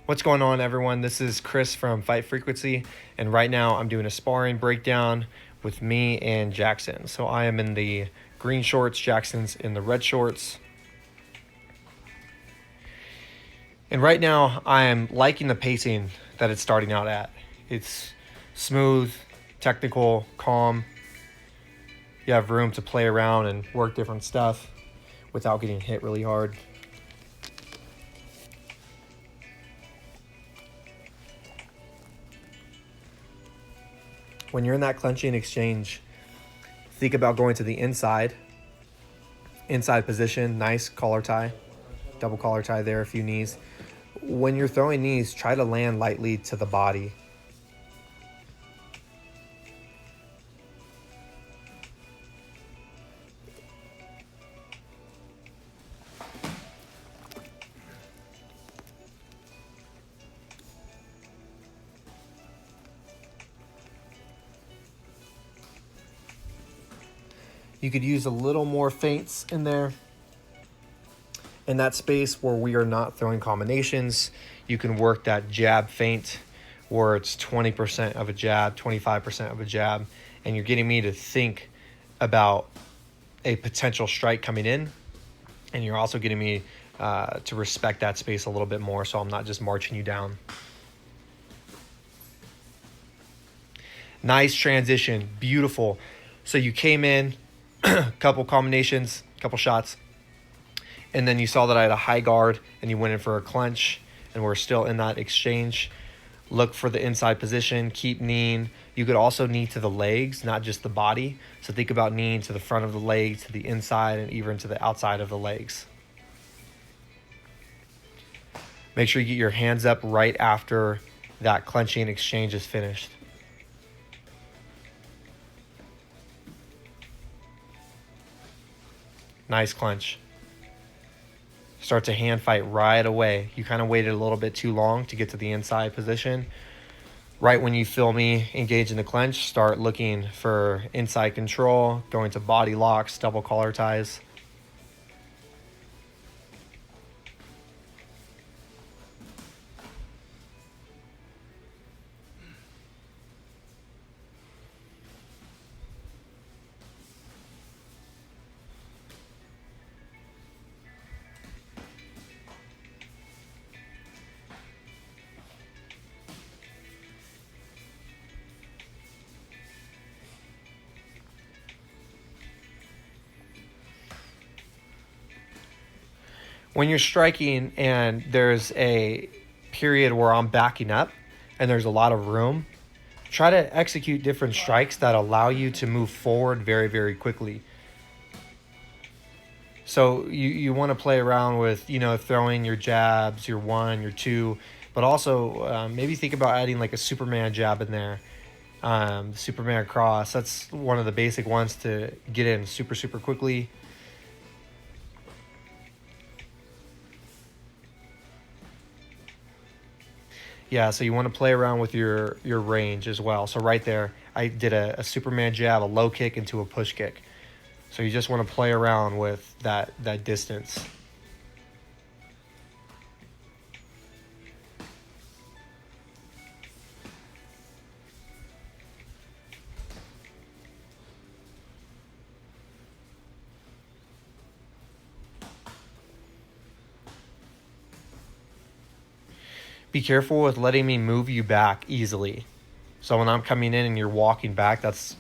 What's going on, everyone? This is Chris from Fight Frequency, and right now I'm doing a sparring breakdown with me and Jackson. So I am in the green shorts, Jackson's in the red shorts. And right now I am liking the pacing that it's starting out at. It's smooth, technical, calm. You have room to play around and work different stuff without getting hit really hard. When you're in that clenching exchange, think about going to the inside position, nice collar tie, double collar tie there, a few knees. When you're throwing knees, try to land lightly to the body. You could use a little more feints in there. In that space where we are not throwing combinations, you can work that jab feint where it's 20% of a jab, 25% of a jab, and you're getting me to think about a potential strike coming in, and you're also getting me to respect that space a little bit more, so I'm not just marching you down. Nice transition, beautiful. So you came in, couple combinations, couple shots, and then you saw that I had a high guard and you went in for a clench, and we're still in that exchange. Look for the inside position, keep kneeing. You could also knee to the legs, not just the body. So think about kneeing to the front of the legs, to the inside, and even to the outside of the legs. Make sure you get your hands up right after that clenching exchange is finished. Nice clench. Start to hand fight right away. You kind of waited a little bit too long to get to the inside position. Right when you feel me engage in the clench, start looking for inside control, going to body locks, double collar ties. When you're striking and there's a period where I'm backing up and there's a lot of room, try to execute different strikes that allow you to move forward very, very quickly. So you want to play around with, throwing your jabs, your one, your two, but also maybe think about adding like a Superman jab in there. Superman cross, that's one of the basic ones to get in super, super quickly. Yeah, so you want to play around with your range as well. So right there, I did a Superman jab, a low kick into a push kick. So you just want to play around with that distance. Be careful with letting me move you back easily. So when I'm coming in and you're walking back, that's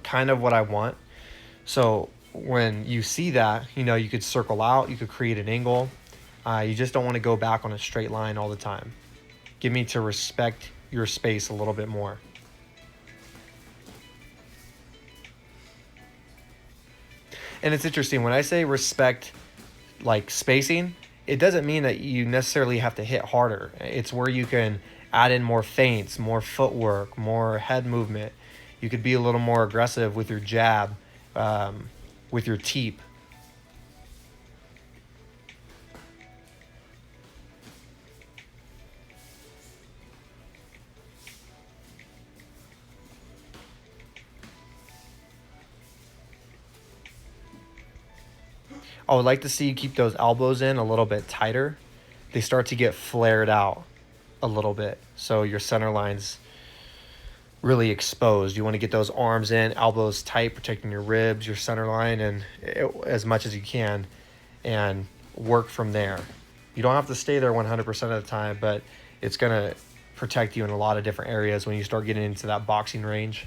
kind of what I want. So when you see that, you could circle out, you could create an angle. You just don't want to go back on a straight line all the time. Get me to respect your space a little bit more. And it's interesting, when I say respect, like spacing, it doesn't mean that you necessarily have to hit harder. It's where you can add in more feints, more footwork, more head movement. You could be a little more aggressive with your jab, with your teep. I would like to see you keep those elbows in a little bit tighter. They start to get flared out. a little bit, so your center line's really exposed. You want to get those arms in, elbows tight, protecting your ribs, your center line, and as much as you can, and work from there. You don't have to stay there 100% of the time, but it's going to protect you in a lot of different areas when you start getting into that boxing range.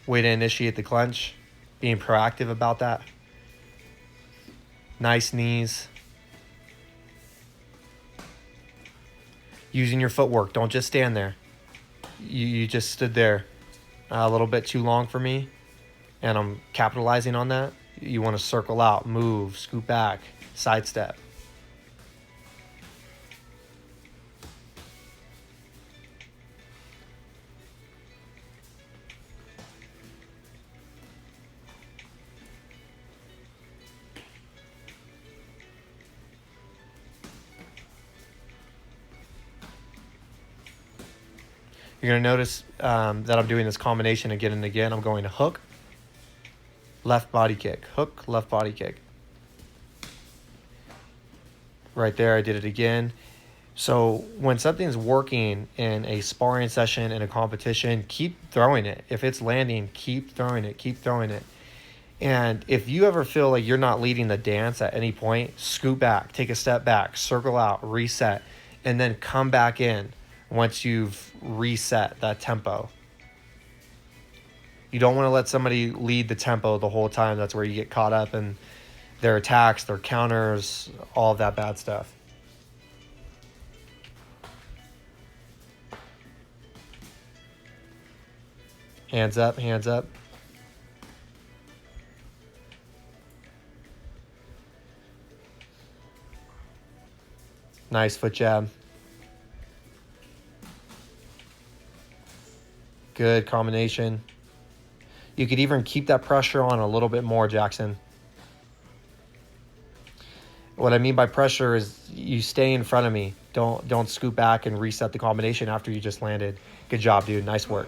Way to initiate the clench, being proactive about that. Nice knees. Using your footwork. Don't just stand there. You just stood there a little bit too long for me, and I'm capitalizing on that. You want to circle out, move, scoot back, sidestep. You're going to notice that I'm doing this combination again and again. I'm going to hook, left body kick, hook, left body kick. Right there, I did it again. So when something's working in a sparring session, in a competition, keep throwing it. If it's landing, keep throwing it, keep throwing it. And if you ever feel like you're not leading the dance at any point, scoot back, take a step back, circle out, reset, and then come back in once you've reset that tempo. You don't want to let somebody lead the tempo the whole time. That's where you get caught up in their attacks, their counters, all of that bad stuff. Hands up, hands up. Nice foot jab. Good combination. You could even keep that pressure on a little bit more, Jackson. What I mean by pressure is you stay in front of me. Don't scoot back and reset the combination after you just landed. Good job, dude. Nice work.